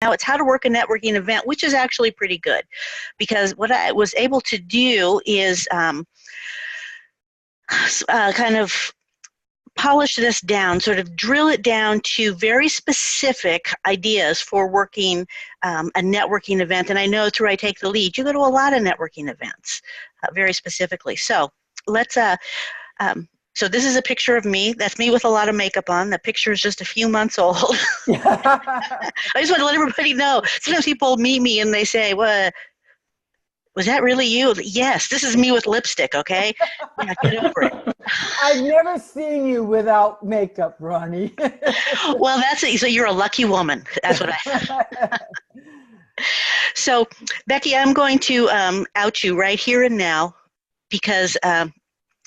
now it's how to work a networking event, which is actually pretty good, because what I was able to do is kind of polish this down, sort of drill it down to very specific ideas for working a networking event. And I know through I Take the Lead, you go to a lot of networking events, very specifically. So let's, so this is a picture of me. That's me with a lot of makeup on. The picture is just a few months old. I just want to let everybody know. Sometimes people meet me and they say, well, was that really you? Yes, this is me with lipstick, okay? Yeah, get over it. I've never seen you without makeup, Ronnie. Well, that's it. So you're a lucky woman. That's what I. So, Becky, I'm going to out you right here and now, because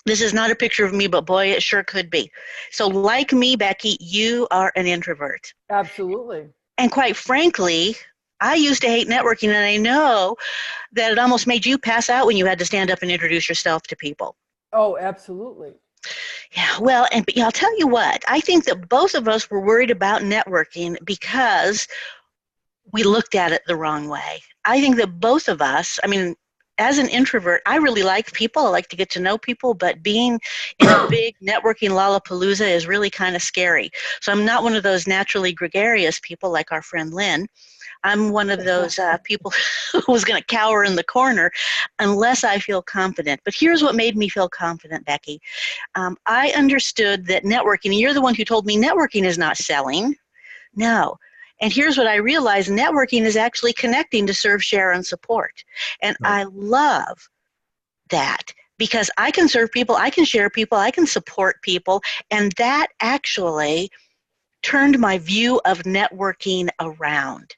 this is not a picture of me, but boy, it sure could be. So like me, Becky, you are an introvert. Absolutely. And quite frankly, I used to hate networking, and I know that it almost made you pass out when you had to stand up and introduce yourself to people. Oh, absolutely. Yeah, well, and I'll tell you what, I think that both of us were worried about networking because we looked at it the wrong way. I think that both of us, I mean, as an introvert, I really like people. I like to get to know people, but being in a big networking lollapalooza is really kind of scary. So I'm not one of those naturally gregarious people like our friend Lynn. I'm one of those people who's going to cower in the corner unless I feel confident. But here's what made me feel confident, Becky. I understood that networking, and you're the one who told me networking is not selling. No. And here's what I realized, networking is actually connecting to serve, share, and support. And I love that because I can serve people, I can share people, I can support people, and that actually turned my view of networking around.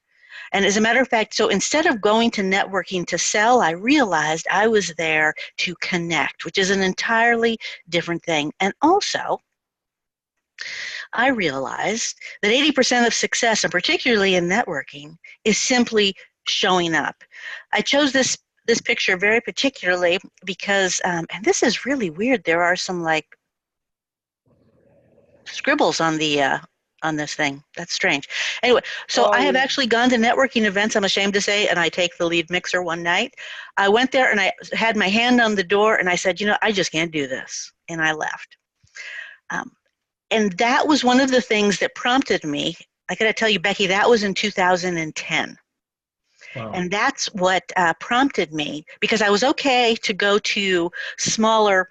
And as a matter of fact, so instead of going to networking to sell, I realized I was there to connect, which is an entirely different thing. And also, I realized that 80% of success, and particularly in networking, is simply showing up. I chose this picture very particularly because, and this is really weird, there are some like scribbles on the on this thing. That's strange. Anyway, so I have actually gone to networking events, I'm ashamed to say, and I Take the Lead mixer one night. I went there and I had my hand on the door and I said, you know, I just can't do this. And I left. And that was one of the things that prompted me. I got to tell you, Becky, that was in 2010. Wow. And that's what prompted me, because I was okay to go to smaller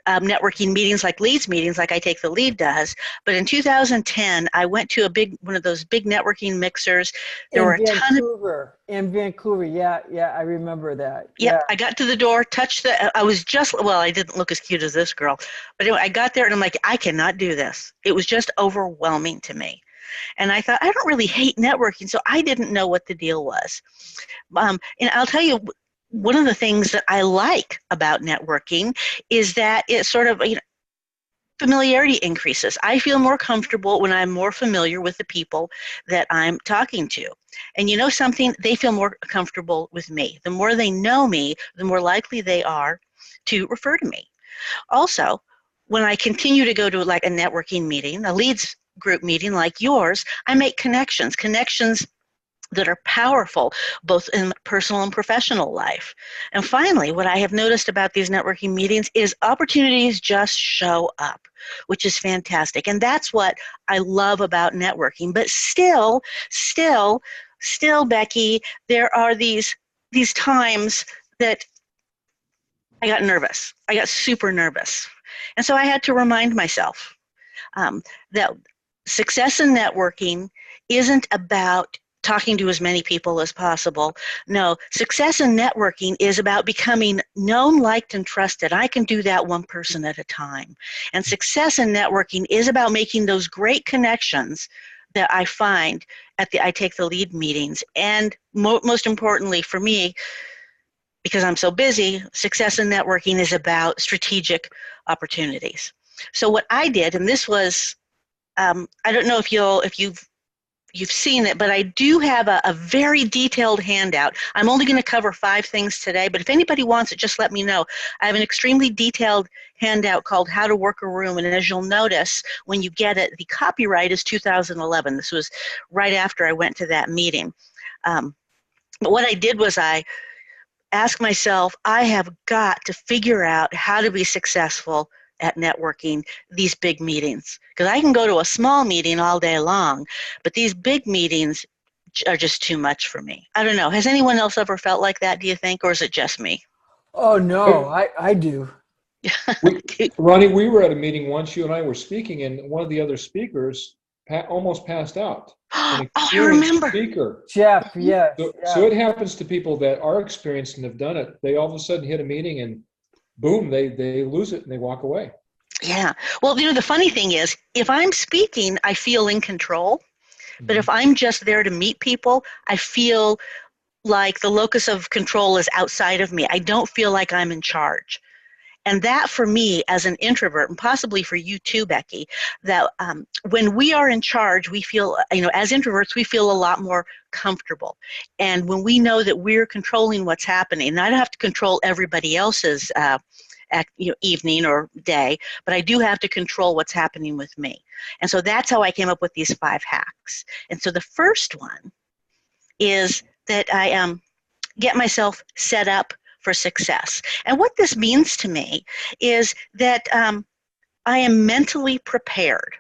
networking meetings like leads meetings like I Take the Lead does. But in 2010, I went to one of those big networking mixers. There were a ton of... In Vancouver, yeah, I remember that. Yeah, I got to the door, touched I was just, well, I didn't look as cute as this girl. But anyway, I got there and I'm like, I cannot do this. It was just overwhelming to me. And I thought, I don't really hate networking, so I didn't know what the deal was. And I'll tell you, one of the things that I like about networking is that it sort of, familiarity increases. I feel more comfortable when I'm more familiar with the people that I'm talking to. And you know something? They feel more comfortable with me. The more they know me, the more likely they are to refer to me. Also, when I continue to go to like a networking meeting, a leads group meeting like yours, I make connections that are powerful, both in personal and professional life. And finally, what I have noticed about these networking meetings is opportunities just show up, which is fantastic. And that's what I love about networking. But still, Becky, there are these times that I got nervous. I got super nervous. And so I had to remind myself that success in networking isn't about talking to as many people as possible. No, success in networking is about becoming known, liked, and trusted. I can do that one person at a time. And success in networking is about making those great connections that I find at the I Take the Lead meetings. And most importantly for me, because I'm so busy, success in networking is about strategic opportunities. So what I did, and this was, I don't know if you've you've seen it, but I do have a very detailed handout. I'm only going to cover 5 things today, but if anybody wants it, just let me know. I have an extremely detailed handout called How to Work a Room, and as you'll notice when you get it, the copyright is 2011. This was right after I went to that meeting. But what I did was I asked myself, I have got to figure out how to be successful at networking these big meetings, because I can go to a small meeting all day long, but these big meetings are just too much for me. I don't know. Has anyone else ever felt like that, do you think, or is it just me? Oh no, I do. Ronnie, we were at a meeting once, you and I were speaking, and one of the other speakers almost passed out. An Oh, I experienced remember. speaker. Jeff, yes. So it happens to people that are experienced and have done it. They all of a sudden hit a meeting and boom, they lose it and they walk away. Yeah. Well, the funny thing is, if I'm speaking, I feel in control. But if I'm just there to meet people, I feel like the locus of control is outside of me. I don't feel like I'm in charge. And that for me as an introvert, and possibly for you too, Becky, that when we are in charge, we feel, as introverts, we feel a lot more comfortable. And when we know that we're controlling what's happening, and I don't have to control everybody else's evening or day, but I do have to control what's happening with me. And so that's how I came up with these 5 hacks. And so the first one is that I get myself set up for success. And what this means to me is that I am mentally prepared.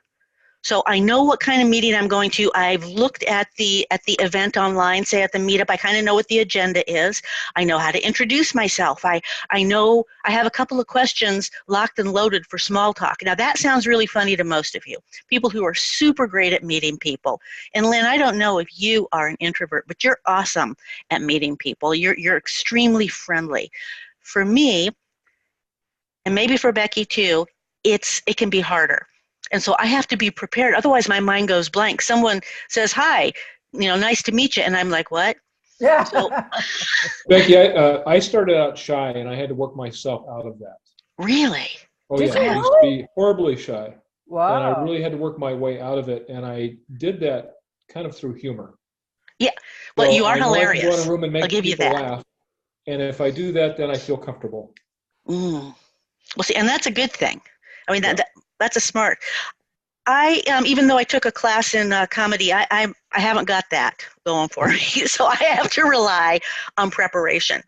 So I know what kind of meeting I'm going to. I've looked at the event online, say at the meetup. I kind of know what the agenda is. I know how to introduce myself. I know I have a couple of questions locked and loaded for small talk. Now that sounds really funny to most of you, people who are super great at meeting people. And Lynn, I don't know if you are an introvert, but you're awesome at meeting people. You're extremely friendly. For me, and maybe for Becky too, it can be harder. And so I have to be prepared. Otherwise, my mind goes blank. Someone says, hi, nice to meet you. And I'm like, what? Yeah. So, Becky, I started out shy and I had to work myself out of that. really? Oh Did yeah, you I used to be horribly shy. Wow. And I really had to work my way out of it. And I did that kind of through humor. Yeah. Well, So you are I know I can go in hilarious. a room and I'll make give you people that. laugh. And if I do that, then I feel comfortable. Well, see, and that's a good thing. I mean, Yeah. that's a smart. Even though I took a class in comedy, I haven't got that going for me. So I have to rely on preparation.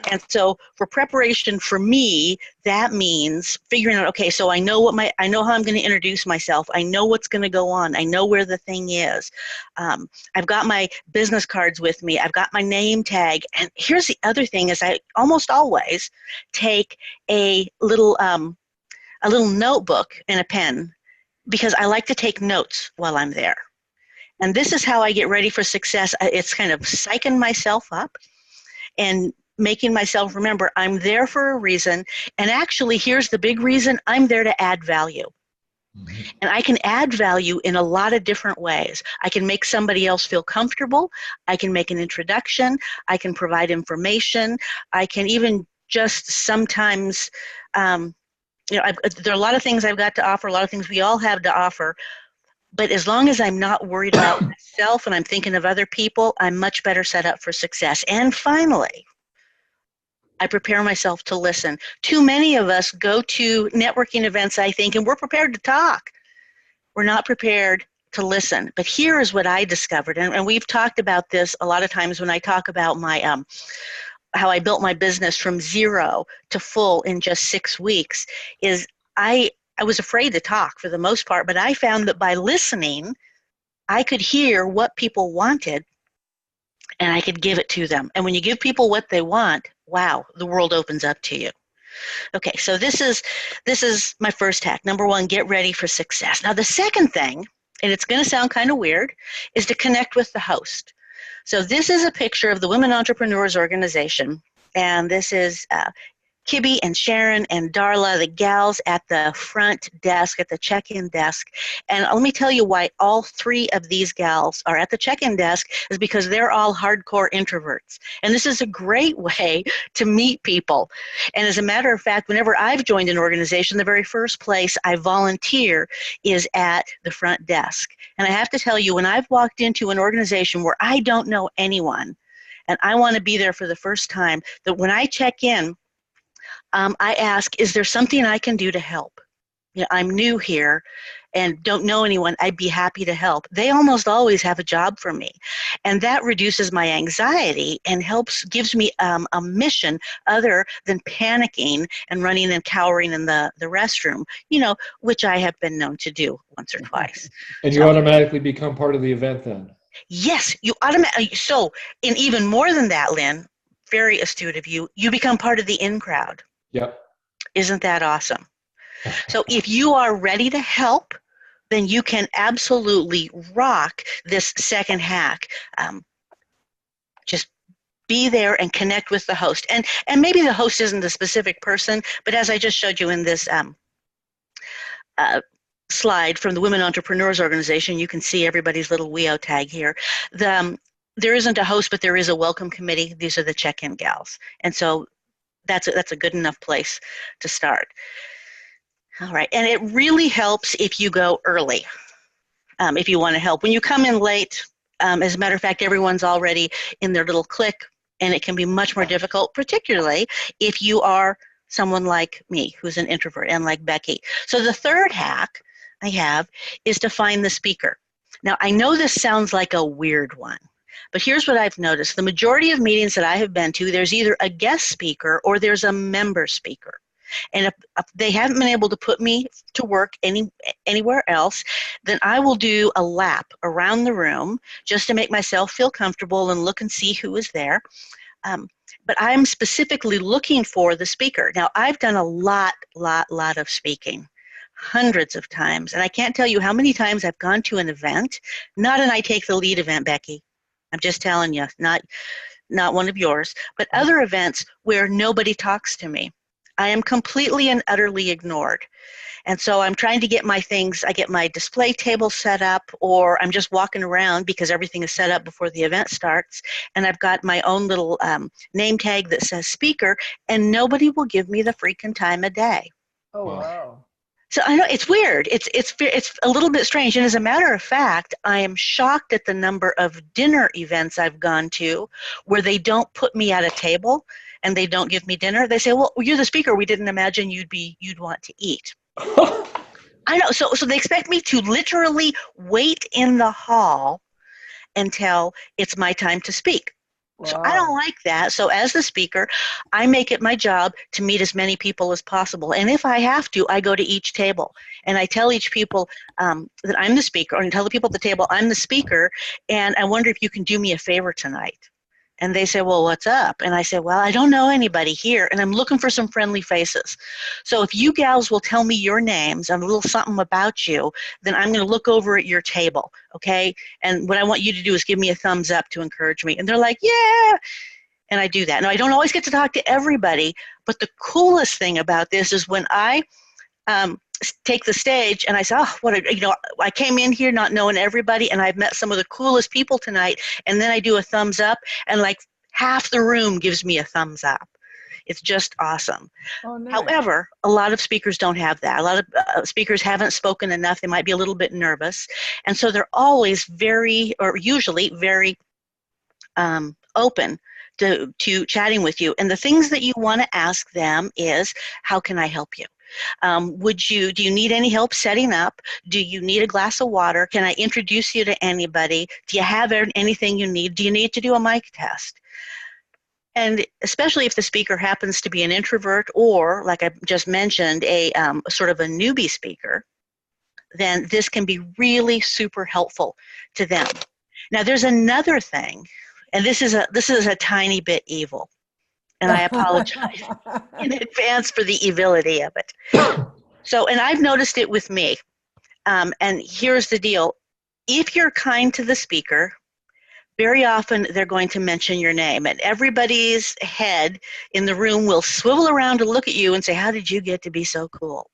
And so for preparation for me, that means figuring out, okay, so I know how I'm going to introduce myself. I know what's going to go on. I know where the thing is. I've got my business cards with me. I've got my name tag. And here's the other thing is I almost always take a little notebook and a pen, because I like to take notes while I'm there. And this is how I get ready for success. It's kind of psyching myself up and making myself remember I'm there for a reason. And actually, here's the big reason: I'm there to add value. And I can add value in a lot of different ways. I can make somebody else feel comfortable. I can make an introduction. I can provide information. I can even just sometimes, there are a lot of things I've got to offer, a lot of things we all have to offer. But as long as I'm not worried about myself and I'm thinking of other people, I'm much better set up for success. And finally, I prepare myself to listen. Too many of us go to networking events, I think, and we're prepared to talk. We're not prepared to listen. But here is what I discovered, and we've talked about this a lot of times when I talk about my how I built my business from 0 to full in just 6 weeks, is I was afraid to talk for the most part, but I found that by listening, I could hear what people wanted and I could give it to them. And when you give people what they want, wow, the world opens up to you. Okay, so this is my first hack. Number 1, get ready for success. Now the second thing, and it's going to sound kind of weird, is to connect with the host. So this is a picture of the Women Entrepreneurs Organization, and this is Kibby and Sharon and Darla, the gals at the front desk, at the check-in desk. And let me tell you why all three of these gals are at the check-in desk is because they're all hardcore introverts. And this is a great way to meet people. And as a matter of fact, whenever I've joined an organization, the very first place I volunteer is at the front desk. And I have to tell you, when I've walked into an organization where I don't know anyone, and I want to be there for the first time, that when I check in, I ask, is there something I can do to help? You know, I'm new here and don't know anyone. I'd be happy to help. They almost always have a job for me. And that reduces my anxiety and gives me a mission other than panicking and running and cowering in the restroom, you know, which I have been known to do once or twice. And you automatically become part of the event then? Yes, you automatically. So, and even more than that, Lynn, very astute of you, you become part of the in crowd. Yep. Isn't that awesome? So if you are ready to help, then you can absolutely rock this second hack. Just be there and connect with the host. And maybe the host isn't a specific person, but as I just showed you in this slide from the Women Entrepreneurs Organization, you can see everybody's little WEO tag here. There isn't a host, but there is a welcome committee. These are the check-in gals. And so that's a good enough place to start. All right, and it really helps if you go early, if you want to help. When you come in late, as a matter of fact, everyone's already in their little clique, and it can be much more difficult, particularly if you are someone like me, who's an introvert, and like Becky. So the third hack I have is to find the speaker. Now, I know this sounds like a weird one, but here's what I've noticed. The majority of meetings that I have been to, there's either a guest speaker or there's a member speaker. And if they haven't been able to put me to work anywhere else, then I will do a lap around the room just to make myself feel comfortable and look and see who is there. But I'm specifically looking for the speaker. Now, I've done a lot of speaking, hundreds of times. And I can't tell you how many times I've gone to an event, not an I Take the Lead event, Becky. I'm just telling you, not one of yours, but other events where nobody talks to me. I am completely and utterly ignored. And so I'm trying to get my things, I get my display table set up, or I'm just walking around because everything is set up before the event starts, and I've got my own little name tag that says speaker, and nobody will give me the freaking time of day. Oh, wow. So I know it's weird. It's a little bit strange. And as a matter of fact, I am shocked at the number of dinner events I've gone to where they don't put me at a table and they don't give me dinner. They say, "Well, you're the speaker. We didn't imagine you'd want to eat." I know. So they expect me to literally wait in the hall until it's my time to speak. Wow. So I don't like that. So as the speaker, I make it my job to meet as many people as possible. And if I have to, I go to each table and I tell each people that I'm the speaker, or I tell the people at the table I'm the speaker, and I wonder if you can do me a favor tonight. And they say, "Well, what's up?" And I say, "Well, I don't know anybody here, and I'm looking for some friendly faces. So if you gals will tell me your names and a little something about you, then I'm going to look over at your table, okay? And what I want you to do is give me a thumbs up to encourage me." And they're like, "Yeah." And I do that. Now, I don't always get to talk to everybody, but the coolest thing about this is when I take the stage and I say, "Oh, I came in here not knowing everybody, and I've met some of the coolest people tonight," and then I do a thumbs up, and like half the room gives me a thumbs up. It's just awesome. Oh, nice. However, a lot of speakers don't have that. A lot of speakers haven't spoken enough. They might be a little bit nervous, and so they're always usually very open to chatting with you. And the things that you want to ask them is, "How can I help you? Do you need any help setting up? Do you need a glass of water? Can I introduce you to anybody? Do you have anything you need? Do you need to do a mic test?" And especially if the speaker happens to be an introvert or, like I just mentioned, a sort of a newbie speaker, then this can be really super helpful to them. Now, there's another thing, and this is a tiny bit evil. And I apologize in advance for the evility of it. So, and I've noticed it with me. And here's the deal. If you're kind to the speaker, very often they're going to mention your name, and everybody's head in the room will swivel around to look at you and say, how did you get to be so cool?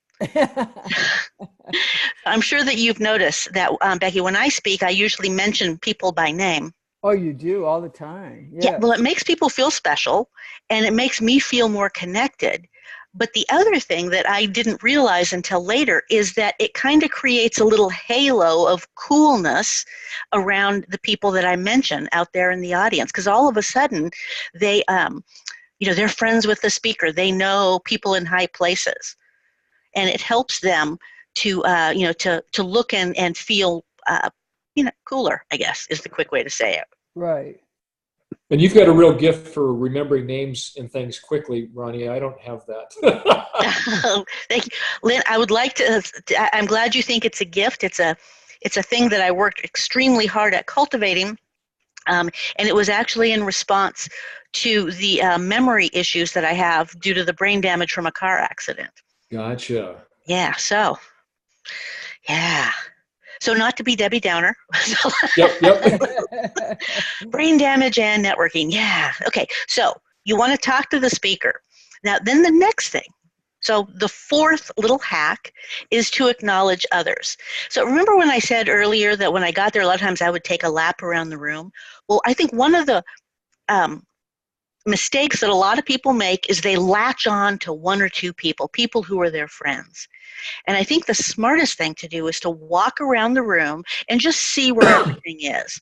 I'm sure that you've noticed that, Becky, when I speak, I usually mention people by name. Oh, you do all the time. Yeah, Yes. well, it makes people feel special, and it makes me feel more connected. But the other thing that I didn't realize until later is that it kind of creates a little halo of coolness around the people that I mention out there in the audience, because all of a sudden they, they're friends with the speaker. They know people in high places, and it helps them to, to look and feel, cooler, I guess, is the quick way to say it. Right. And you've got a real gift for remembering names and things quickly, Ronnie. I don't have that. Thank you, Lynn. I would like to. I'm glad you think it's a gift. It's a thing that I worked extremely hard at cultivating, and it was actually in response to the memory issues that I have due to the brain damage from a car accident. Gotcha. Yeah. So, yeah. So not to be Debbie Downer. Yep. Brain damage and networking. Yeah. Okay. So you want to talk to the speaker. Now, then the next thing. So the fourth little hack is to acknowledge others. So remember when I said earlier that when I got there, a lot of times I would take a lap around the room? Well, I think one of the mistakes that a lot of people make is they latch on to one or two people who are their friends. And I think the smartest thing to do is to walk around the room and just see where everything is.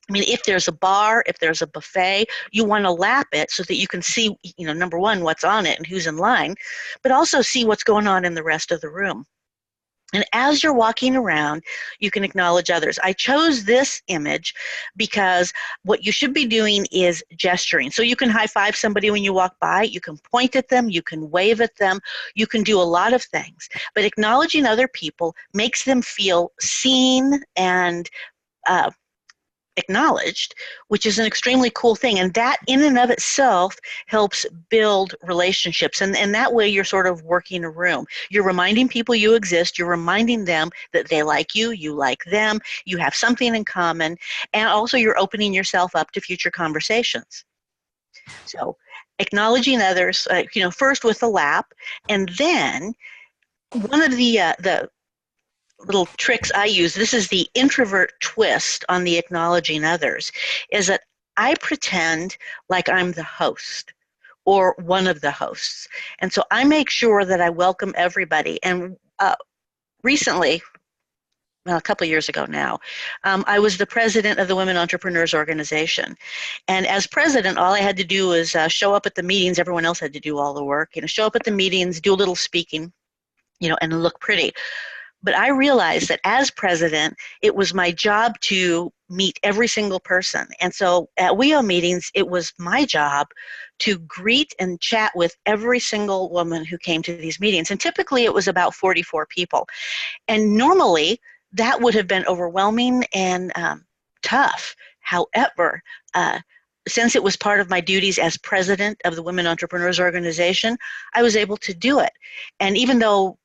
I mean, if there's a bar, if there's a buffet, you want to lap it so that you can see, number one, what's on it and who's in line, but also see what's going on in the rest of the room. And as you're walking around, you can acknowledge others. I chose this image because what you should be doing is gesturing. So you can high five somebody when you walk by, you can point at them, you can wave at them, you can do a lot of things. But acknowledging other people makes them feel seen and acknowledged, which is an extremely cool thing. And that in and of itself helps build relationships. And that way you're sort of working a room. You're reminding people you exist. You're reminding them that they like you like them, you have something in common. And also you're opening yourself up to future conversations. So acknowledging others, first with a lap, and then one of the little tricks I use, this is the introvert twist on the acknowledging others, is that I pretend like I'm the host or one of the hosts. And so I make sure that I welcome everybody. And recently, well, a couple of years ago now, I was the president of the Women Entrepreneurs Organization. And as president, all I had to do was show up at the meetings. Everyone else had to do all the work. Show up at the meetings, do a little speaking, and look pretty. But I realized that as president, it was my job to meet every single person. And so at WEO meetings, it was my job to greet and chat with every single woman who came to these meetings. And typically it was about 44 people. And normally that would have been overwhelming and tough. However, since it was part of my duties as president of the Women Entrepreneurs Organization, I was able to do it. And even though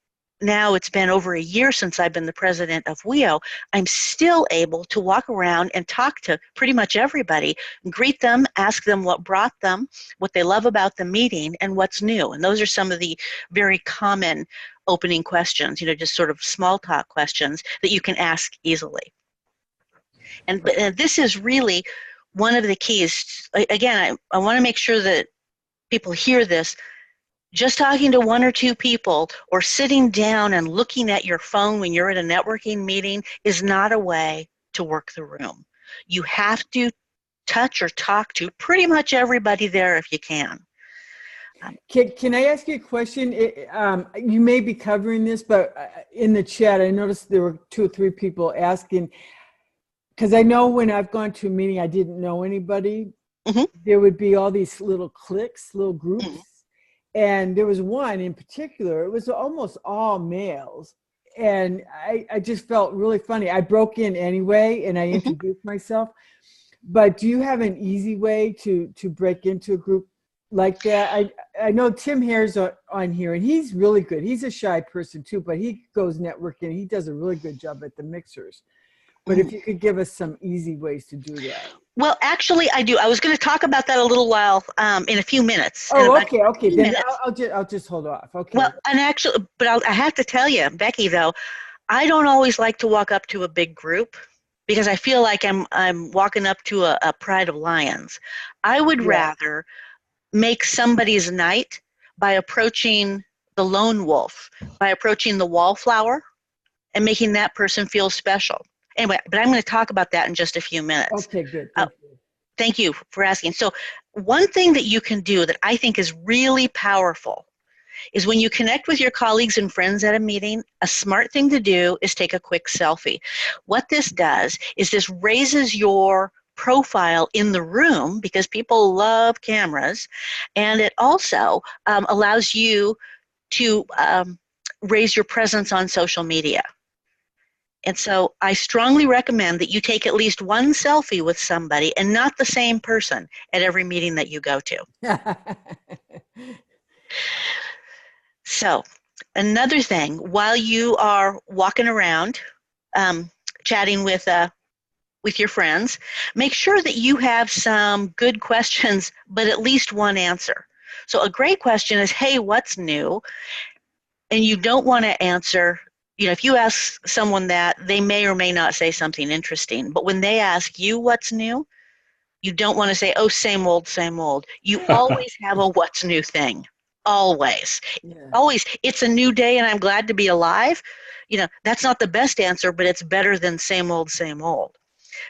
now it's been over a year since I've been the president of WEO, I'm still able to walk around and talk to pretty much everybody, greet them, ask them what brought them, what they love about the meeting, and what's new. And those are some of the very common opening questions, just sort of small talk questions that you can ask easily. And this is really one of the keys. Again, I want to make sure that people hear this. Just talking to one or two people or sitting down and looking at your phone when you're at a networking meeting is not a way to work the room. You have to touch or talk to pretty much everybody there if you can. Can I ask you a question? You may be covering this, but in the chat, I noticed there were 2 or 3 people asking, because I know when I've gone to a meeting, I didn't know anybody. Mm-hmm. There would be all these little cliques, little groups. Mm-hmm. And there was one in particular, it was almost all males. And I just felt really funny. I broke in anyway, and I introduced myself. But do you have an easy way to break into a group like that? I know Tim Hare's on here, and he's really good. He's a shy person too, but he goes networking. He does a really good job at the mixers. But if you could give us some easy ways to do that. Well, actually, I do. I was going to talk about that a little while in a few minutes. In Oh, about okay, okay. 15 Then minutes. I'll just hold off. Well, Okay. and actually, but I have to tell you, Becky, though, I don't always like to walk up to a big group because I feel like I'm walking up to a pride of lions. I would Yeah. rather make somebody's night by approaching the lone wolf, by approaching the wallflower, and making that person feel special. Anyway, but I'm going to talk about that in just a few minutes. Okay, good. Uh, Thank you. Thank you for asking. So, one thing that you can do that I think is really powerful is when you connect with your colleagues and friends at a meeting, a smart thing to do is take a quick selfie. What this does is this raises your profile in the room because people love cameras, and it also allows you to raise your presence on social media. And so I strongly recommend that you take at least one selfie with somebody and not the same person at every meeting that you go to. So another thing, while you are walking around, um, chatting with your friends, make sure that you have some good questions, but at least one answer. So a great question is, hey, what's new? And you don't want to answer, if you ask someone that, they may or may not say something interesting. But when they ask you what's new, you don't want to say, oh, same old, same old. You always have a what's new thing. Always. Yeah. Always. It's a new day and I'm glad to be alive. That's not the best answer, but it's better than same old, same old.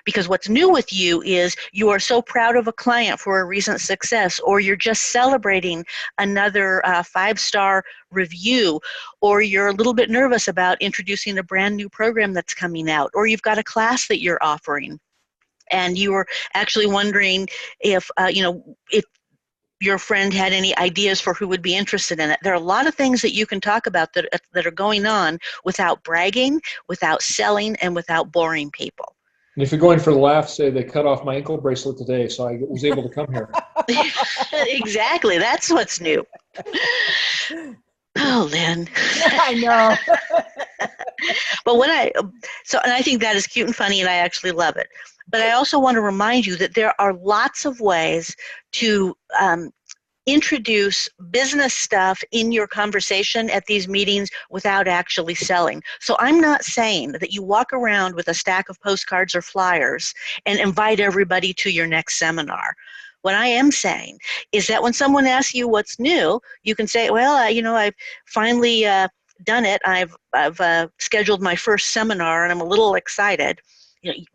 Because what's new with you is you are so proud of a client for a recent success, or you're just celebrating another 5-star review, or you're a little bit nervous about introducing a brand new program that's coming out, or you've got a class that you're offering and you were actually wondering if your friend had any ideas for who would be interested in it. There are a lot of things that you can talk about that are going on without bragging, without selling, and without boring people. And if you're going for the laugh, say they cut off my ankle bracelet today, so I was able to come here. Exactly. That's what's new. Oh, Lynn. I know. But and I think that is cute and funny, and I actually love it. But I also want to remind you that there are lots of ways to introduce business stuff in your conversation at these meetings without actually selling. So I'm not saying that you walk around with a stack of postcards or flyers and invite everybody to your next seminar. What I am saying is that when someone asks you what's new, you can say, well, I've finally done it. I've scheduled my first seminar and I'm a little excited.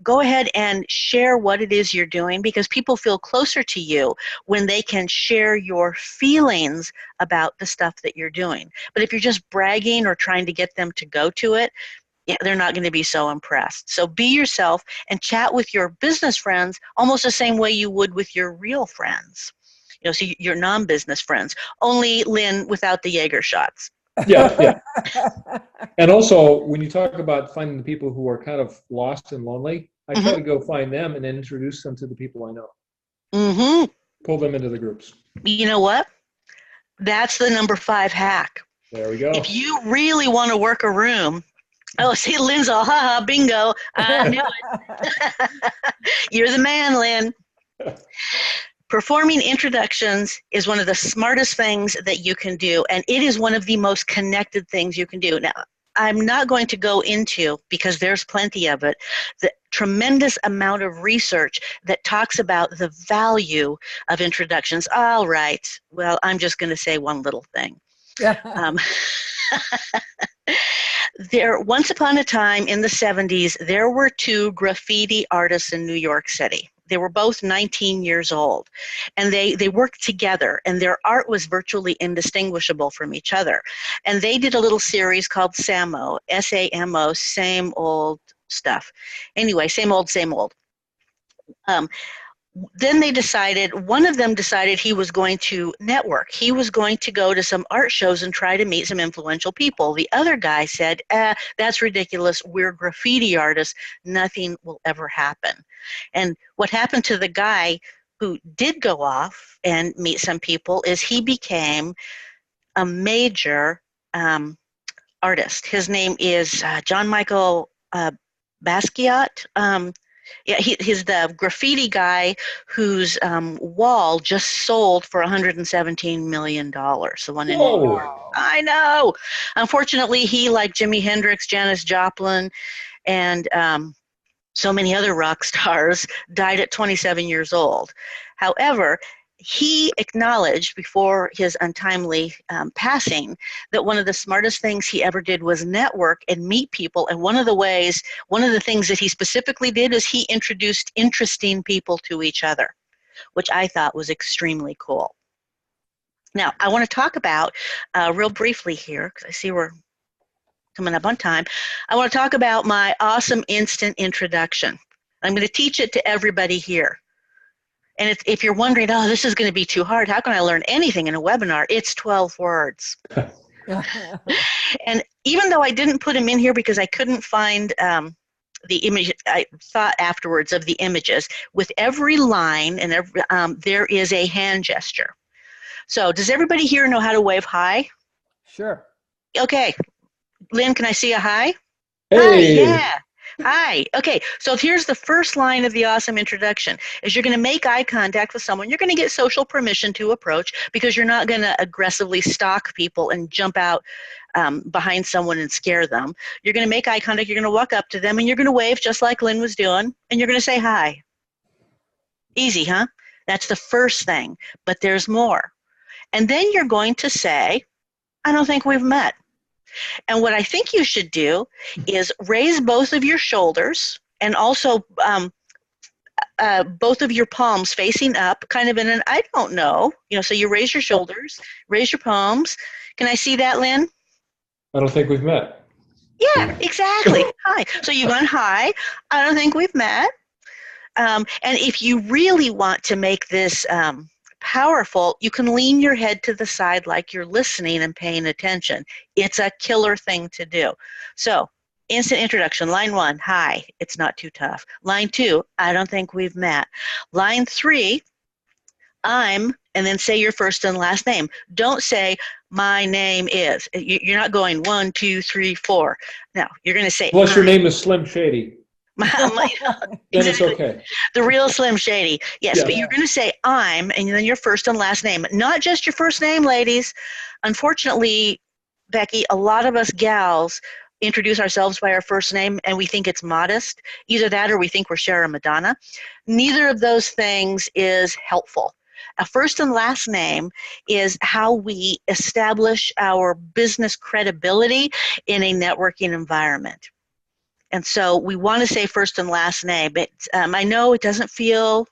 Go ahead and share what it is you're doing, because people feel closer to you when they can share your feelings about the stuff that you're doing. But if you're just bragging or trying to get them to go to it, they're not going to be so impressed. So be yourself and chat with your business friends almost the same way you would with your real friends. So your non-business friends, only Lynn without the Jaeger shots. Yeah. And also, when you talk about finding the people who are kind of lost and lonely, I try to go find them and then introduce them to the people I know. Mm-hmm. Pull them into the groups. You know what? That's the number 5 hack. There we go. If you really want to work a room, see, Lynn's all, haha, bingo, I knew it. You're the man, Lynn. Performing introductions is one of the smartest things that you can do, and it is one of the most connected things you can do. Now, I'm not going to go into, because there's plenty of it, the tremendous amount of research that talks about the value of introductions. All right, well, I'm just going to say one little thing. Once upon a time in the 70s, there were 2 graffiti artists in New York City. They were both 19 years old, and they worked together, and their art was virtually indistinguishable from each other. And they did a little series called SAMO, S-A-M-O, Same Old Stuff. Anyway, same old, same old. Then one of them decided he was going to network. He was going to go to some art shows and try to meet some influential people. The other guy said, that's ridiculous. We're graffiti artists. Nothing will ever happen. And what happened to the guy who did go off and meet some people is he became a major artist. His name is John Michael Basquiat. Yeah, he's the graffiti guy whose wall just sold for $117 million. The one in New Whoa. York. I know. Unfortunately, he, like Jimi Hendrix, Janis Joplin, and so many other rock stars, died at 27 years old. However, he acknowledged before his untimely passing that one of the smartest things he ever did was network and meet people. And one of the things that he specifically did is he introduced interesting people to each other, which I thought was extremely cool. Now, I want to talk about, real briefly here, because I see we're coming up on time, I want to talk about my awesome instant introduction. I'm going to teach it to everybody here. And if you're wondering, oh, this is going to be too hard, how can I learn anything in a webinar? It's 12 words. And even though I didn't put them in here because I couldn't find the image, I thought afterwards of the images. With every line and there is a hand gesture. So does everybody here know how to wave hi? Sure. Okay. Lynn, can I see a hi? Hey. Hi, yeah. Hi. Okay, so here's the first line of the awesome introduction. Is you're going to make eye contact with someone. You're going to get social permission to approach because you're not going to aggressively stalk people and jump out behind someone and scare them. You're going to make eye contact. You're going to walk up to them and you're going to wave just like Lynn was doing, and you're going to say hi. Easy, huh? That's the first thing, but there's more. And then you're going to say, I don't think we've met. And what I think you should do is raise both of your shoulders and also both of your palms facing up, kind of in an I don't know. So you raise your shoulders, raise your palms. Can I see that, Lynn? I don't think we've met. Yeah, exactly. Hi. So you've gone hi. I don't think we've met. And if you really want to make this powerful, you can lean your head to the side like you're listening and paying attention. It's a killer thing to do. So, instant introduction. Line 1, hi. It's not too tough. Line 2, I don't think we've met. Line 3, I'm, and then say your first and last name. Don't say, my name is. You're not going 1, 2, 3, 4. No, you're going to say, Unless your name is Slim Shady. Exactly. Then it's okay. The real Slim Shady. Yes, Yeah. but you're going to say I'm and then your first and last name. Not just your first name, ladies. Unfortunately, Becky, a lot of us gals introduce ourselves by our first name and we think it's modest. Either that or we think we're Sarah Madonna. Neither of those things is helpful. A first and last name is how we establish our business credibility in a networking environment. And so we want to say first and last name, but I know it doesn't feel,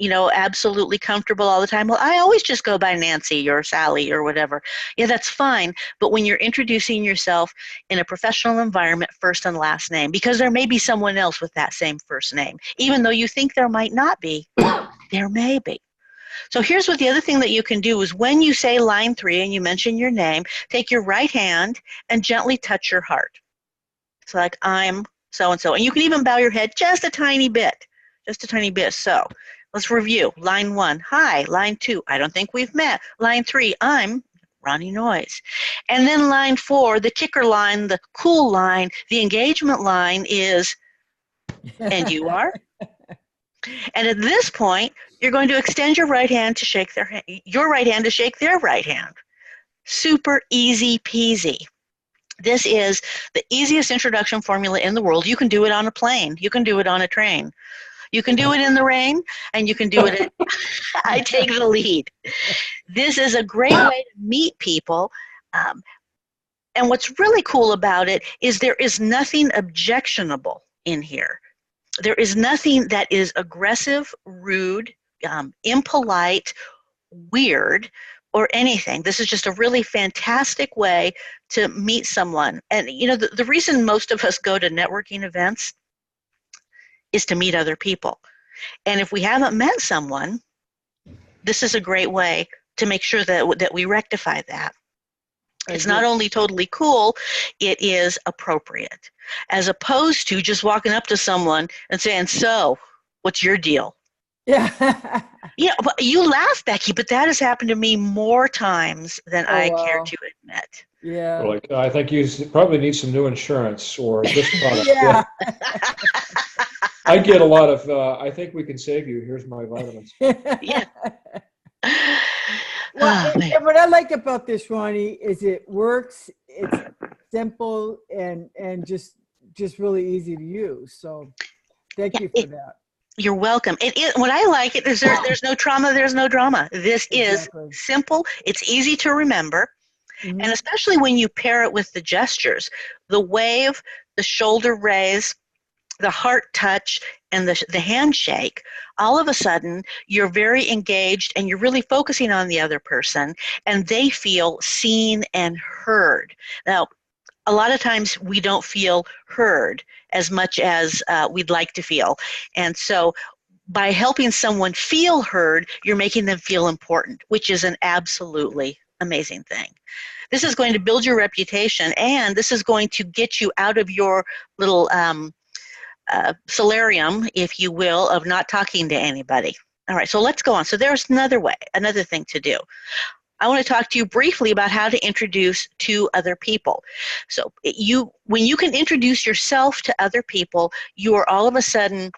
absolutely comfortable all the time. Well, I always just go by Nancy or Sally or whatever. Yeah, that's fine. But when you're introducing yourself in a professional environment, first and last name, because there may be someone else with that same first name, even though you think there might not be, there may be. So here's what the other thing that you can do is when you say line 3 and you mention your name, take your right hand and gently touch your heart. So like, I'm so-and-so. And you can even bow your head just a tiny bit. So let's review. Line 1, hi. Line 2, I don't think we've met. Line 3, I'm Ronnie Noize. And then line 4, the kicker line, the cool line, the engagement line is, and you are? And at this point, you're going to extend your right hand to shake their hand, your right hand to shake their right hand. Super easy peasy. This is the easiest introduction formula in the world. You can do it on a plane. You can do it on a train. You can do it in the rain, and you can do it at I take the lead. This is a great way to meet people. And what's really cool about it is there is nothing objectionable in here. There is nothing that is aggressive, rude, impolite, weird, or anything. This is just a really fantastic way to meet someone. And the reason most of us go to networking events is to meet other people. And if we haven't met someone, this is a great way to make sure that we rectify that. It's not only totally cool, it is appropriate. As opposed to just walking up to someone and saying, so, what's your deal? Yeah. Yeah, but you laugh, Becky, but that has happened to me more times than I care to admit. Yeah. Like, I think you probably need some new insurance or this product. Yeah. I get a lot of, I think we can save you. Here's my vitamins. Yeah. Well, Oh, man. and what I like about this, Ronnie, is it works. It's simple and just really easy to use. So, thank you for that. You're welcome. What I like it is there's no trauma, there's no drama. This is Exactly. simple. It's easy to remember. Mhm. And especially when you pair it with the gestures, the wave, the shoulder raise, the heart touch, and the handshake, all of a sudden you're very engaged and you're really focusing on the other person, and they feel seen and heard. Now, a lot of times we don't feel heard as much as we'd like to feel. And so by helping someone feel heard, you're making them feel important, which is an absolutely amazing thing. This is going to build your reputation, and this is going to get you out of your little solarium, if you will, of not talking to anybody. All right, so let's go on. So there's another thing to do. I want to talk to you briefly about how to introduce to other people. So when you can introduce yourself to other people, you are all of a sudden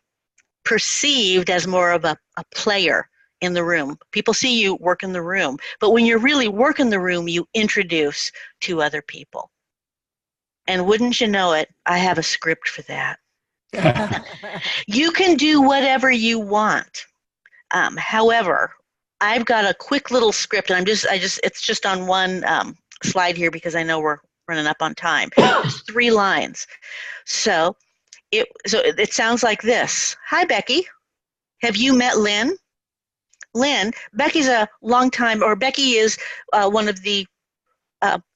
perceived as more of a player in the room. People see you work in the room, but when you really work in the room, you introduce to other people. And wouldn't you know it, I have a script for that. You can do whatever you want. However, I've got a quick little script, and it's just on one slide here because I know we're running up on time. Just 3 lines. So it sounds like this. Hi, Becky. Have you met Lynn? Lynn, Becky's Becky is one of the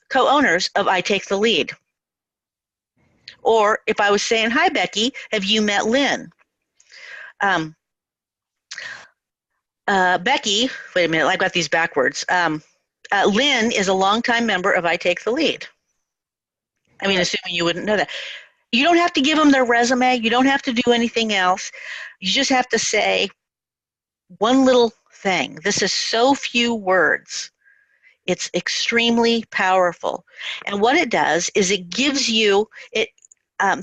co-owners of I Take the Lead. Or if I was saying, hi, Becky, have you met Lynn? Becky, wait a minute, I've got these backwards. Lynn is a longtime member of I Take the Lead. I mean, assuming you wouldn't know that. You don't have to give them their resume. You don't have to do anything else. You just have to say one little thing. This is so few words. It's extremely powerful. And what it does is it gives you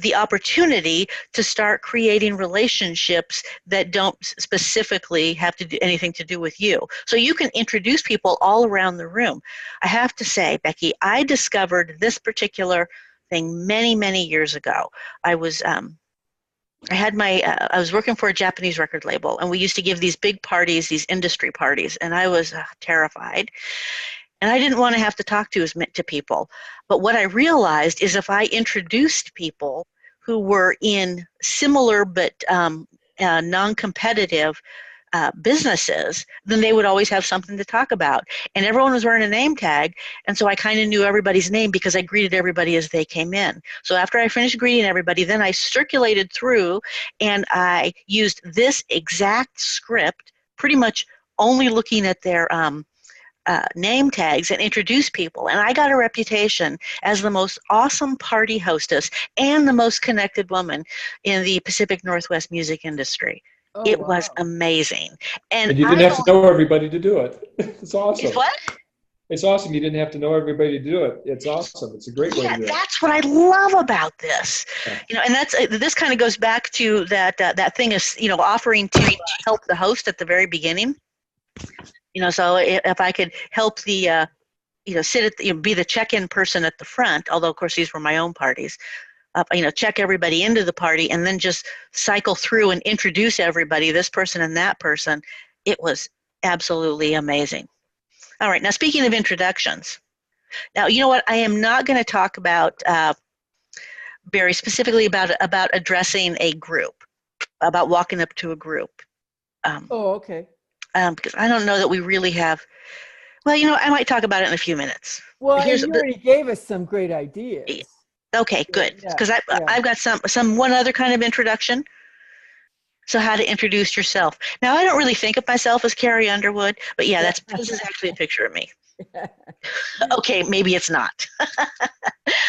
the opportunity to start creating relationships that don't specifically have to do anything to do with you. So you can introduce people all around the room. I have to say, Becky, I discovered this particular thing many, many years ago. I was working for a Japanese record label, and we used to give these big parties, these industry parties, and I was terrified. And I didn't want to have to talk to people. But what I realized is if I introduced people who were in similar but non-competitive businesses, then they would always have something to talk about. And everyone was wearing a name tag, and so I kind of knew everybody's name because I greeted everybody as they came in. So after I finished greeting everybody, then I circulated through, and I used this exact script, pretty much only looking at their name tags, and introduce people. And I got a reputation as the most awesome party hostess and the most connected woman in the Pacific Northwest music industry. Oh, It wow. was amazing. And you didn't have to know everybody to do it. It's awesome. It's what? It's awesome. You didn't have to know everybody to do it. It's awesome. It's a great way to do it. That's what I love about this. Yeah. And this kind of goes back to that thing of, offering to help the host at the very beginning. So if I could help the, sit at be the check-in person at the front, although of course these were my own parties, check everybody into the party and then just cycle through and introduce everybody, this person and that person. It was absolutely amazing. All right, now speaking of introductions, now you know what, I am not going to talk about very specifically about addressing a group, about walking up to a group. Okay. Because I don't know that we really have. Well, I might talk about it in a few minutes. Well, you already gave us some great ideas. Okay, good. Because I've got one other kind of introduction. So how to introduce yourself. Now, I don't really think of myself as Carrie Underwood, but yeah, this is actually a picture of me. Okay, maybe it's not.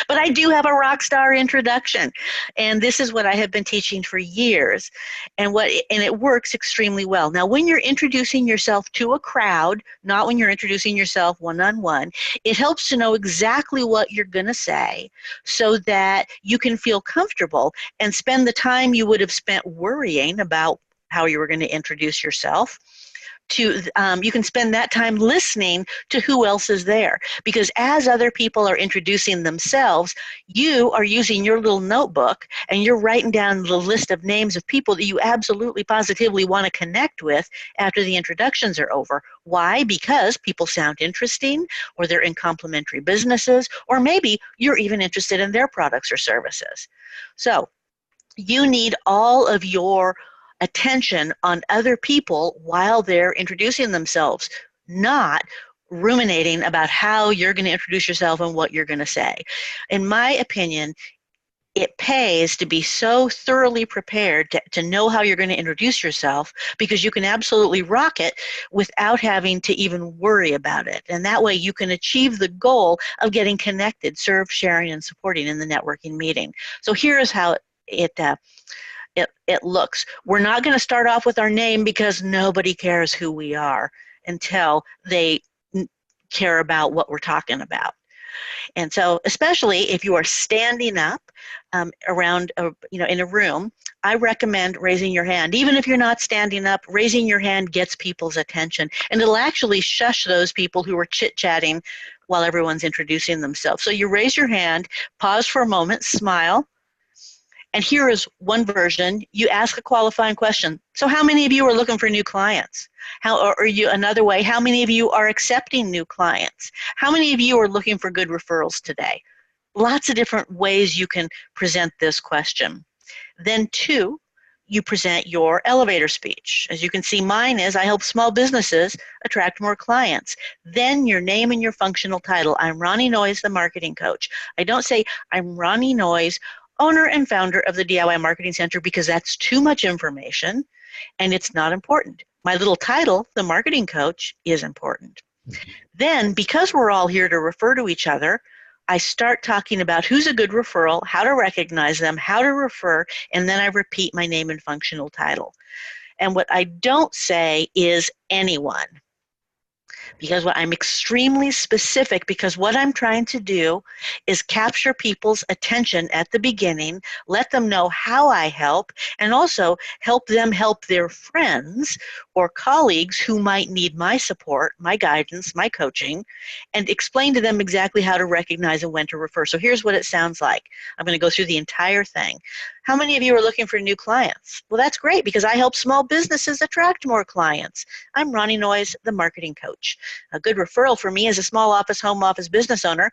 But I do have a rock star introduction, and this is what I have been teaching for years, and it works extremely well. Now, when you're introducing yourself to a crowd, not when you're introducing yourself one-on-one, it helps to know exactly what you're going to say so that you can feel comfortable and spend the time you would have spent worrying about how you were going to introduce yourself to you can spend that time listening to who else is there, because as other people are introducing themselves, you are using your little notebook and you're writing down the list of names of people that you absolutely positively want to connect with after the introductions are over. Why? Because people sound interesting, or they're in complementary businesses, or maybe you're even interested in their products or services. So you need all of your attention on other people while they're introducing themselves, not ruminating about how you're going to introduce yourself and what you're going to say. In my opinion, it pays to be so thoroughly prepared to know how you're going to introduce yourself, because you can absolutely rock it without having to even worry about it. And that way you can achieve the goal of getting connected, served, sharing, and supporting in the networking meeting. So here's how it looks. We're not going to start off with our name, because nobody cares who we are until they care about what we're talking about. And so, especially if you are standing up around, in a room, I recommend raising your hand. Even if you're not standing up, raising your hand gets people's attention, and it'll actually shush those people who are chit-chatting while everyone's introducing themselves. So you raise your hand, pause for a moment, smile. And here is one version. You ask a qualifying question. So how many of you are looking for new clients? Another way, how many of you are accepting new clients? How many of you are looking for good referrals today? Lots of different ways you can present this question. Then 2, you present your elevator speech. As you can see, mine is, I help small businesses attract more clients. Then your name and your functional title. I'm Ronnie Noize, the marketing coach. I don't say, I'm Ronnie Noize, owner and founder of the DIY Marketing Center, because that's too much information and it's not important. My little title, the marketing coach, is important. Then, because we're all here to refer to each other, I start talking about who's a good referral, how to recognize them, how to refer, and then I repeat my name and functional title. And what I don't say is anyone, because I'm extremely specific, because what I'm trying to do is capture people's attention at the beginning, let them know how I help, and also help them help their friends or colleagues who might need my support, my guidance, my coaching, and explain to them exactly how to recognize and when to refer. So here's what it sounds like. I'm going to go through the entire thing. How many of you are looking for new clients? Well, that's great, because I help small businesses attract more clients. I'm Ronnie Noize, the marketing coach. A good referral for me is a small office, home office business owner,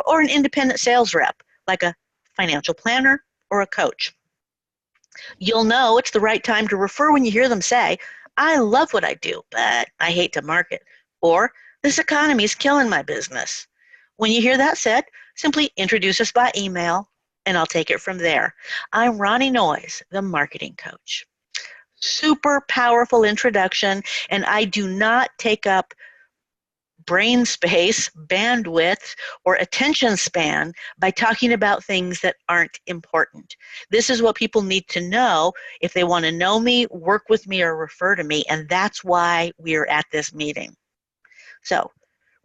or an independent sales rep, like a financial planner or a coach. You'll know it's the right time to refer when you hear them say, I love what I do, but I hate to market, or this economy is killing my business. When you hear that said, simply introduce us by email, and I'll take it from there. I'm Ronnie Noize, the marketing coach. Super powerful introduction, and I do not take up brain space, bandwidth, or attention span by talking about things that aren't important. This is what people need to know if they want to know me, work with me, or refer to me, and that's why we're at this meeting. So,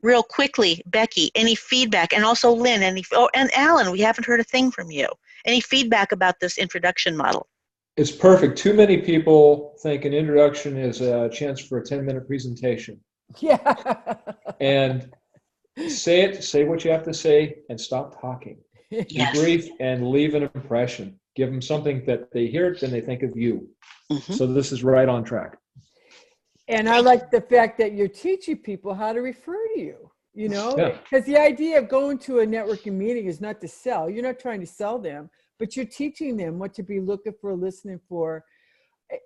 real quickly, Becky, any feedback? And also Lynn, and Alan, we haven't heard a thing from you. Any feedback about this introduction model? It's perfect. Too many people think an introduction is a chance for a 10-minute presentation. Yeah. And say what you have to say, and stop talking. Yes. Be brief and leave an impression. Give them something that they hear it, then they think of you. Mm-hmm. So this is right on track. And I like the fact that you're teaching people how to refer to you, because the idea of going to a networking meeting is not to sell. You're not trying to sell them, but you're teaching them what to be looking for, listening for,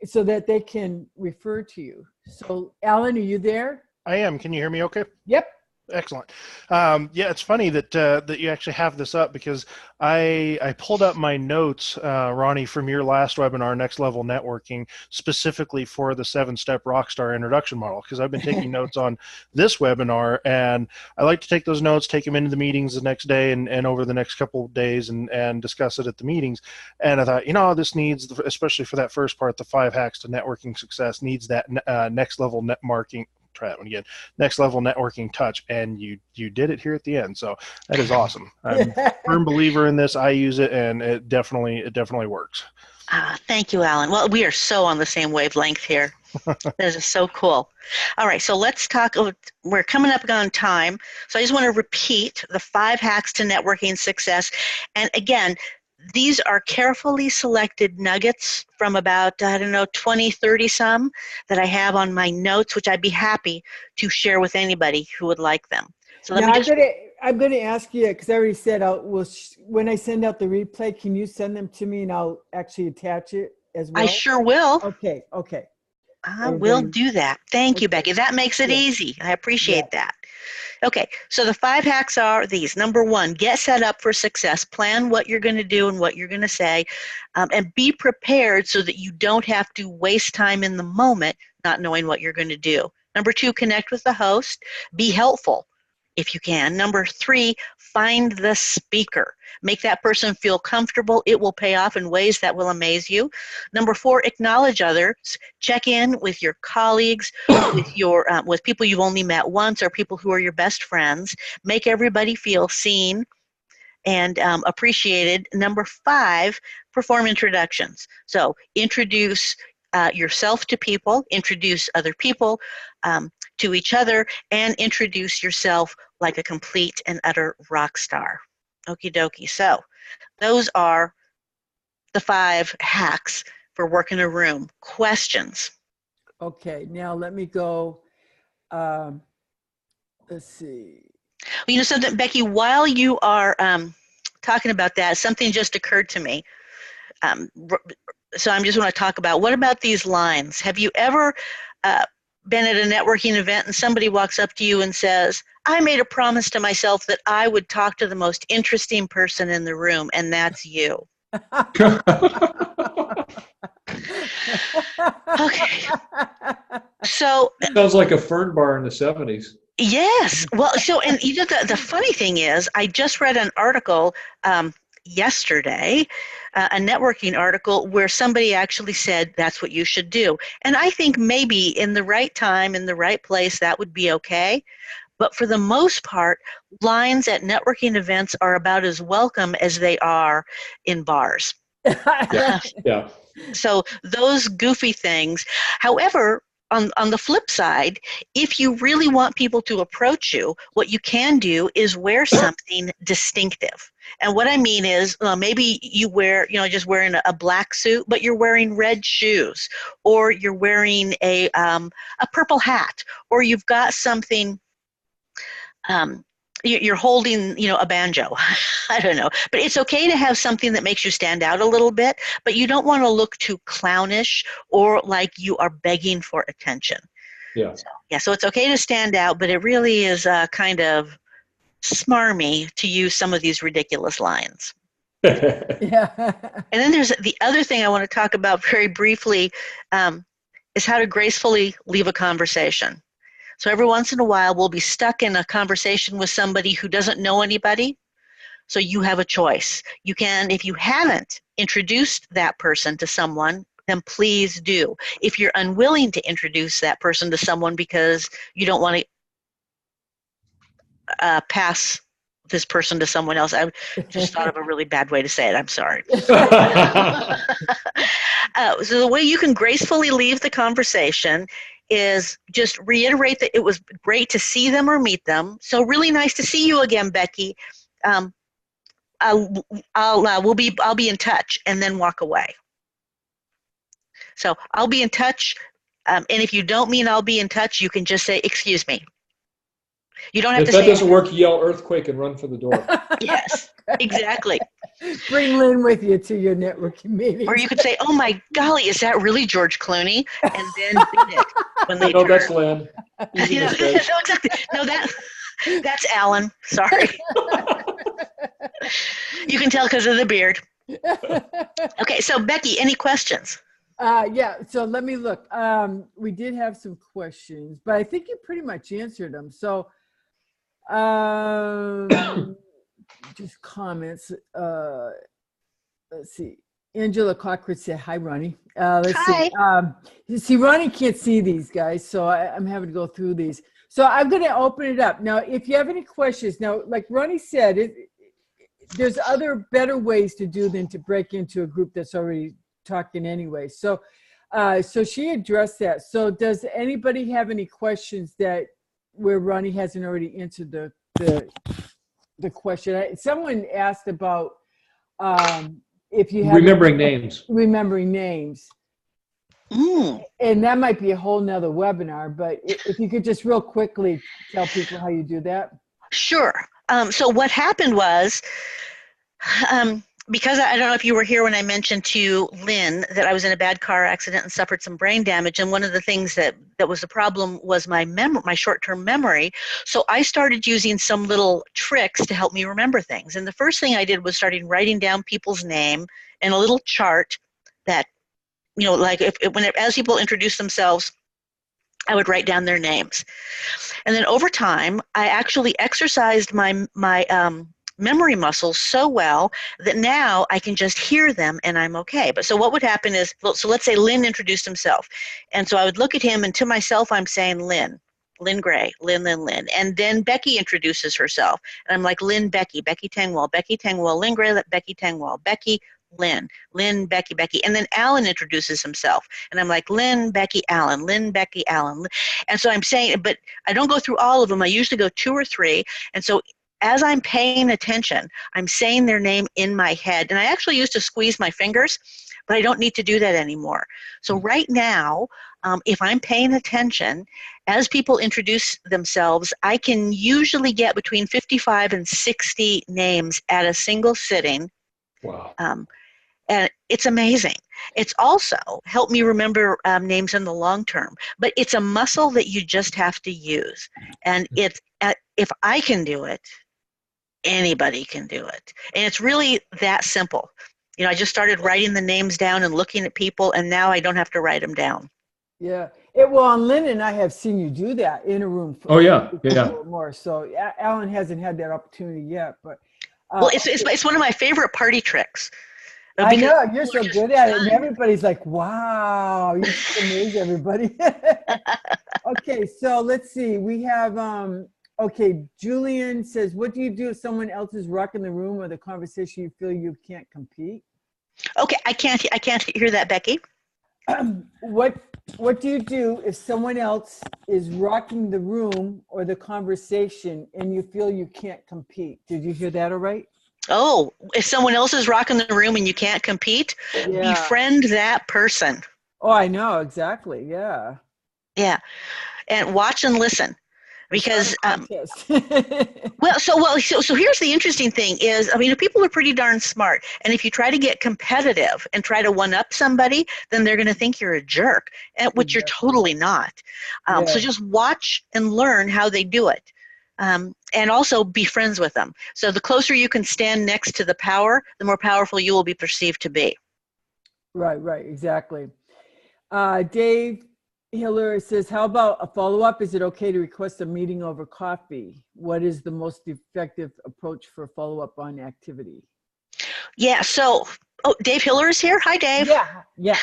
so that they can refer to you. So, Alan, are you there? I am. Can you hear me okay? Yep. Excellent. Yeah, it's funny that you actually have this up because I pulled up my notes, Ronnie, from your last webinar, Next Level Networking, specifically for the 7-step Rockstar introduction model, because I've been taking notes on this webinar, and I like to take those notes, take them into the meetings the next day and over the next couple of days and discuss it at the meetings. And I thought, this needs, especially for that first part, the 5 hacks to networking success, needs that next level networking. Try that one again. Next level networking touch, and you did it here at the end. So that is awesome. I'm a firm believer in this. I use it, and it definitely works. Thank you, Alan. Well, we are so on the same wavelength here. This is so cool. All right, so let's talk. We're coming up on time, so I just want to repeat the 5 hacks to networking success. And again, these are carefully selected nuggets from about, 20, 30 some that I have on my notes, which I'd be happy to share with anybody who would like them. So I'm going to ask you, because I already said when I send out the replay, can you send them to me and I'll actually attach it as well? I sure will. Okay. I will do that. Thank you, Becky. That makes it easy. I appreciate that. Okay, so the 5 hacks are these. Number 1, get set up for success. Plan what you're going to do and what you're going to say, and be prepared so that you don't have to waste time in the moment not knowing what you're going to do. Number 2, connect with the host. Be helpful if you can. Number 3, find the speaker. Make that person feel comfortable. It will pay off in ways that will amaze you. Number 4, acknowledge others. Check in with your colleagues, with people you've only met once or people who are your best friends. Make everybody feel seen and appreciated. Number 5, perform introductions. So introduce yourself to people, introduce other people to each other, and introduce yourself like a complete and utter rock star. Okie dokie. So those are the 5 hacks for working a room. Questions? Okay, now let me go. Let's see. Well, so that, Becky, while you are talking about that, something just occurred to me. So I'm just want to talk about, what about these lines? Have you ever been at a networking event and somebody walks up to you and says, I made a promise to myself that I would talk to the most interesting person in the room, and that's you. Okay. So sounds like a fern bar in the 70s. Yes. Well, so, and the funny thing is, I just read an article yesterday, a networking article where somebody actually said that's what you should do. And I think maybe in the right time, in the right place, that would be okay. But for the most part, lines at networking events are about as welcome as they are in bars. Yeah. So those goofy things. However, on the flip side, if you really want people to approach you, what you can do is wear something distinctive. And what I mean is, maybe you wear, just wearing a black suit, but you're wearing red shoes, or you're wearing a purple hat, or you've got something, you're holding, a banjo. I don't know. But it's okay to have something that makes you stand out a little bit, but you don't want to look too clownish or like you are begging for attention. Yeah. So it's okay to stand out, but it really is kind of smarmy to use some of these ridiculous lines. Yeah. And then there's the other thing I want to talk about very briefly, is how to gracefully leave a conversation. So every once in a while, we'll be stuck in a conversation with somebody who doesn't know anybody. So you have a choice. You can, if you haven't introduced that person to someone, then please do. If you're unwilling to introduce that person to someone because you don't want to pass this person to someone else, I just thought of a really bad way to say it. I'm sorry. So the way you can gracefully leave the conversation is just reiterate that it was great to see them or meet them. So really nice to see you again, Becky. I'll be in touch, and then walk away. So I'll be in touch, and if you don't mean I'll be in touch, you can just say, excuse me. You don't have if to say. If that doesn't work, yell earthquake and run for the door. Yes, exactly. Bring Lynn with you to your networking meeting. Or you could say, oh my golly, is that really George Clooney? And then beat it when they No, turn. that's Lynn. No, exactly. No, That's Alan. Sorry. You can tell because of the beard. Okay, so Becky, any questions? Yeah, so let me look. We did have some questions, but I think you pretty much answered them. So just comments. Let's see. Angela Cochran said, hi, Ronnie. Let's Hi. see. Ronnie can't see these guys, so I'm having to go through these. So I'm going to open it up. Now, if you have any questions, now, like Ronnie said, there's other better ways to do than to break into a group that's already talking anyway. So she addressed that. So does anybody have any questions that where Ronnie hasn't already answered the question? Someone asked about if you have Remembering names. remembering names. And that might be a whole nother webinar, but if you could just real quickly tell people how you do that. Sure. So what happened was, because I don't know if you were here when I mentioned to Lynn that I was in a bad car accident and suffered some brain damage, and one of the things that was the problem was my short-term memory. So I started using some little tricks to help me remember things. And the first thing I did was starting writing down people's name in a little chart that, you know, like as people introduce themselves, I would write down their names. And then over time, I actually exercised my memory muscles so well that now I can just hear them and I'm okay. But so what would happen is, so let's say Lynn introduced himself. And so I would look at him and to myself, I'm saying Lynn Gray, Lynn. And then Becky introduces herself. And I'm like, Lynn, Becky Tangwell, Lynn Gray, Becky Tangwell, Becky, Lynn, Becky. And then Alan introduces himself. And I'm like, Lynn, Becky, Alan, Lynn, Becky, Alan. And so I'm saying, but I don't go through all of them. I usually go 2 or 3. And so as I'm paying attention, I'm saying their name in my head. And I actually used to squeeze my fingers, but I don't need to do that anymore. So right now, if I'm paying attention, as people introduce themselves, I can usually get between 55 and 60 names at a single sitting. Wow. And it's amazing. It's also helped me remember names in the long term. But it's a muscle that you just have to use. And if I can do it, anybody can do it. And it's really that simple. You know, I just started writing the names down and looking at people, and now I don't have to write them down. Yeah. Well, Lynn and I have seen you do that in a room. Oh, yeah. More. So Alan hasn't had that opportunity yet. But well, it's one of my favorite party tricks. I know, you're so good at it. And everybody's like, wow, you just amaze everybody. Okay, so let's see. We have, okay, Julian says, what do you do if someone else is rocking the room or the conversation you feel you can't compete? Okay, I can't hear that, Becky. What do you do if someone else is rocking the room or the conversation and you feel you can't compete? Did you hear that all right? Oh, if someone else is rocking the room and you can't compete, befriend that person. Oh, I know, exactly. Yeah. Yeah. And watch and listen. Because so here's the interesting thing is, I mean, people are pretty darn smart, and if you try to get competitive and try to one up somebody, then they're going to think you're a jerk, which you're totally not. So just watch and learn how they do it, and also be friends with them. So the closer you can stand next to the power, the more powerful you will be perceived to be. Right, exactly. Dave Hiller says, how about a follow-up? Is it okay to request a meeting over coffee? What is the most effective approach for follow-up on activity? Yeah, so, Dave Hiller is here. Hi, Dave. Yeah.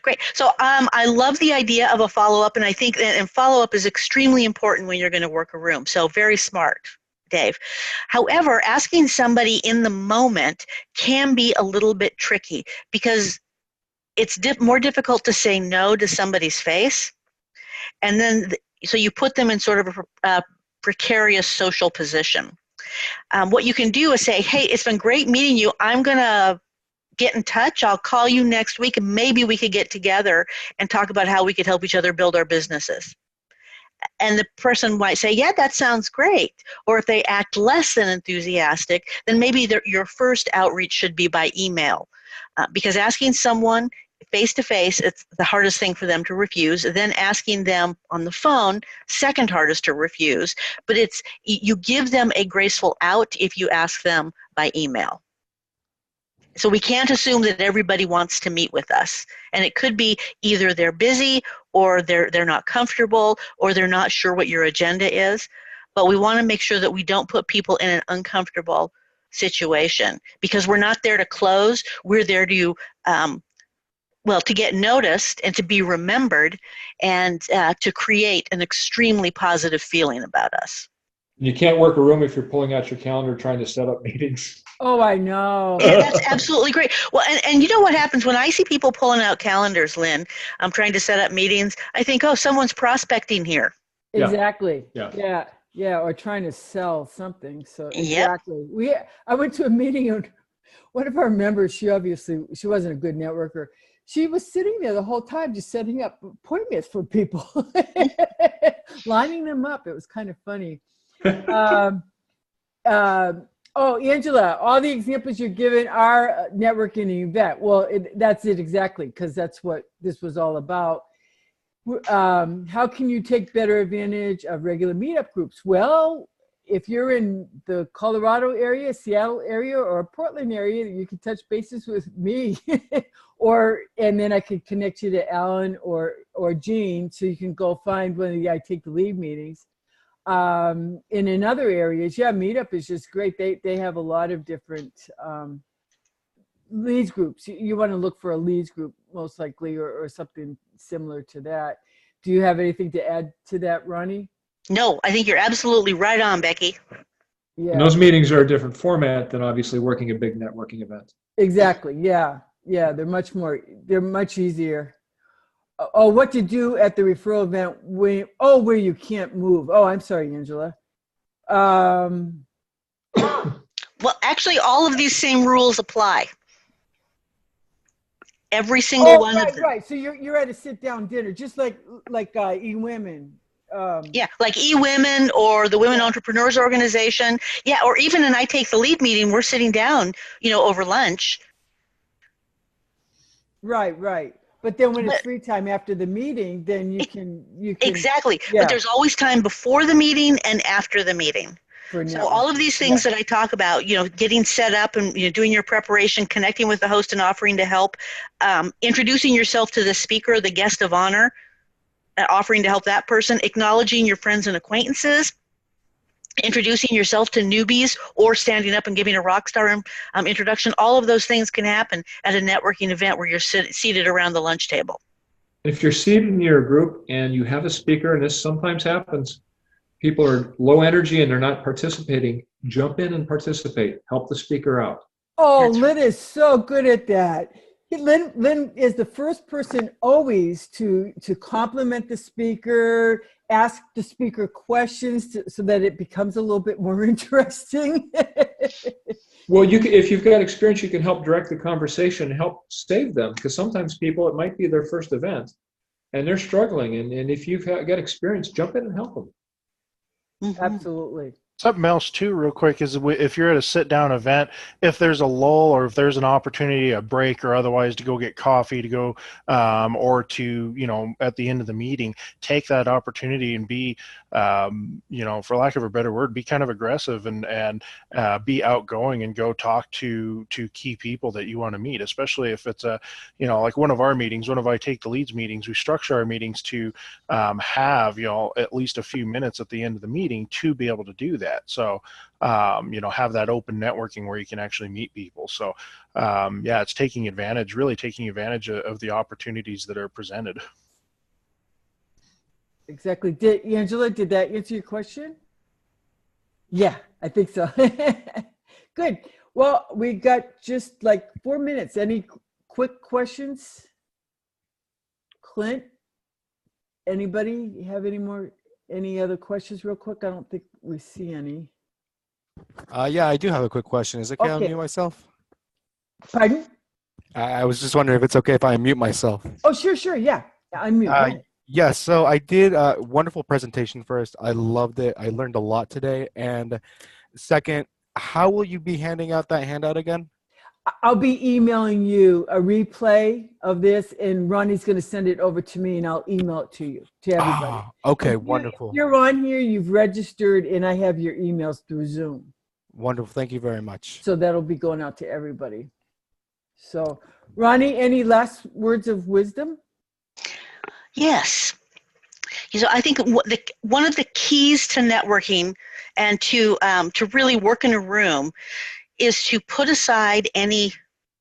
Great. So I love the idea of a follow-up, and I think that follow-up is extremely important when you're going to work a room. So very smart, Dave. However, asking somebody in the moment can be a little bit tricky because it's more difficult to say no to somebody's face. And then, so you put them in sort of a precarious social position. What you can do is say, hey, it's been great meeting you. I'm going to get in touch. I'll call you next week, and maybe we could get together and talk about how we could help each other build our businesses. And the person might say, yeah, that sounds great. Or if they act less than enthusiastic, then maybe your first outreach should be by email. Because asking someone face-to-face, it's the hardest thing for them to refuse. Then asking them on the phone, second hardest to refuse. But you give them a graceful out if you ask them by email. So we can't assume that everybody wants to meet with us. And it could be either they're busy, or they're not comfortable, or they're not sure what your agenda is. But we want to make sure that we don't put people in an uncomfortable situation, because we're not there to close. We're there to to get noticed and to be remembered, and to create an extremely positive feeling about us. You can't work a room if you're pulling out your calendar trying to set up meetings. Oh, I know. Yeah, that's absolutely great. Well, and you know what happens when I see people pulling out calendars, Lynn, I'm trying to set up meetings, I think, oh, someone's prospecting here. Exactly. Yeah. Yeah, or trying to sell something. So Yep. exactly. I went to a meeting, and one of our members, she wasn't a good networker. She was sitting there the whole time just setting up appointments for people, lining them up. It was kind of funny. Oh, Angela, all the examples you're giving are networking event. Well, that's it exactly, because that's what this was all about. How can you take better advantage of regular meetup groups? Well, if you're in the Colorado area, Seattle area, or Portland area, you can touch bases with me, and then I could connect you to Alan or Jean, so you can go find one of the I Take the Lead meetings. In other areas, meetup is just great. They have a lot of different leads groups. You want to look for a leads group most likely, or something similar to that. Do you have anything to add to that, Ronnie? No, I think you're absolutely right on, Becky. Yeah. And those meetings are a different format than obviously working a big networking event. Exactly. Yeah. They're much easier. Oh, what to do at the referral event where you can't move. Oh, I'm sorry, Angela. Well, actually, all of these same rules apply. Every single one of them. Right. So you're at a sit-down dinner, just like e-women. Like e-women or the Women Entrepreneurs Organization. Yeah, or even an I Take the Lead meeting, we're sitting down, over lunch. Right. But then when it's free time after the meeting, then you can Exactly. Yeah. But there's always time before the meeting and after the meeting. So all of these things that I talk about, getting set up and doing your preparation, connecting with the host and offering to help, introducing yourself to the speaker, the guest of honor, offering to help that person, acknowledging your friends and acquaintances, introducing yourself to newbies, or standing up and giving a rock star introduction. All of those things can happen at a networking event where you're seated around the lunch table. If you're seated in your group and you have a speaker, and this sometimes happens, people are low energy and they're not participating, jump in and participate. Help the speaker out. Oh, Lynn is so good at that. Lynn is the first person always to compliment the speaker, ask the speaker questions so that it becomes a little bit more interesting. Well, if you've got experience, you can help direct the conversation and help save them, because sometimes people, it might be their first event and they're struggling. And if you've got experience, jump in and help them. Mm-hmm. Absolutely. Something else too, real quick, is if you're at a sit-down event, if there's a lull or if there's an opportunity, a break or otherwise, to go get coffee, to go or to at the end of the meeting, take that opportunity and be for lack of a better word, be kind of aggressive and be outgoing and go talk to key people that you want to meet, especially if it's like one of our meetings, one of I Take the Leads meetings. We structure our meetings to have at least a few minutes at the end of the meeting to be able to do that. So, have that open networking where you can actually meet people. So, it's really taking advantage of the opportunities that are presented. Exactly. Angela, did that answer your question? Yeah, I think so. Good. Well, we got just like 4 minutes. Any quick questions? Clint, anybody have any other questions real quick? I don't think we see any. Yeah, I do have a quick question. Is it okay, Okay. I mute myself? Pardon? I was just wondering if it's okay if I unmute myself. Oh, sure. Yeah. Unmute. Yes, so I did a wonderful presentation first. I loved it. I learned a lot today. And second, how will you be handing out that handout again? I'll be emailing you a replay of this, and Ronnie's going to send it over to me, and I'll email it to you, to everybody. Ah, okay, If wonderful. you're on here, you've registered, and I have your emails through Zoom. Wonderful. Thank you very much. So that'll be going out to everybody. So, Ronnie, any last words of wisdom? Yes. I think one of the keys to networking and to really work in a room is to put aside any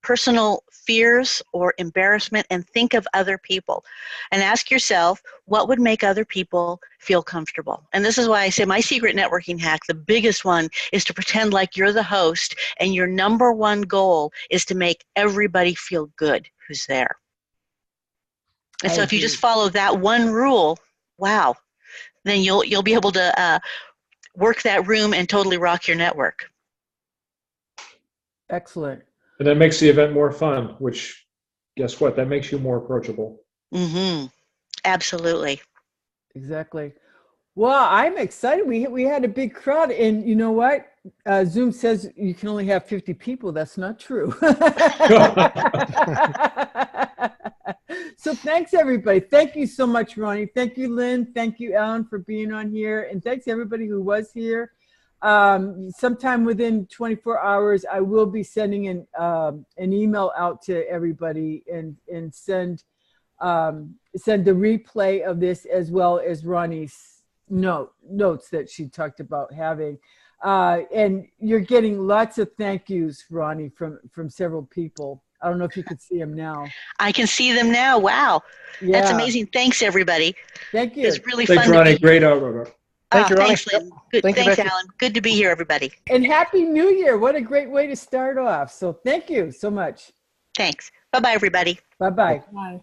personal fears or embarrassment and think of other people and ask yourself what would make other people feel comfortable. And this is why I say my secret networking hack, the biggest one, is to pretend like you're the host and your number one goal is to make everybody feel good who's there. And so if you just follow that one rule, wow, then you'll be able to work that room and totally rock your network. Excellent. And that makes the event more fun, which, guess what? That makes you more approachable. Mm-hmm. Absolutely. Exactly. Well, I'm excited. We had a big crowd, and you know what? Zoom says you can only have 50 people. That's not true. So thanks, everybody. Thank you so much, Ronnie. Thank you, Lynn. Thank you, Ellen, for being on here. And thanks, everybody who was here. Sometime within 24 hours, I will be sending an email out to everybody and send the replay of this as well as Ronnie's notes that she talked about having. And you're getting lots of thank yous, Ronnie, from several people. I don't know if you can see them now. I can see them now. Wow. Yeah. That's amazing. Thanks, everybody. Thank you. It's really Thanks, fun Ronnie. to be Great here. outlook. Thank you, Ronnie. Thanks, Lynn. Good. Thanks, Alan. Good to be here, everybody. And Happy New Year. What a great way to start off. So thank you so much. Thanks. Bye-bye, everybody. Bye-bye. Bye.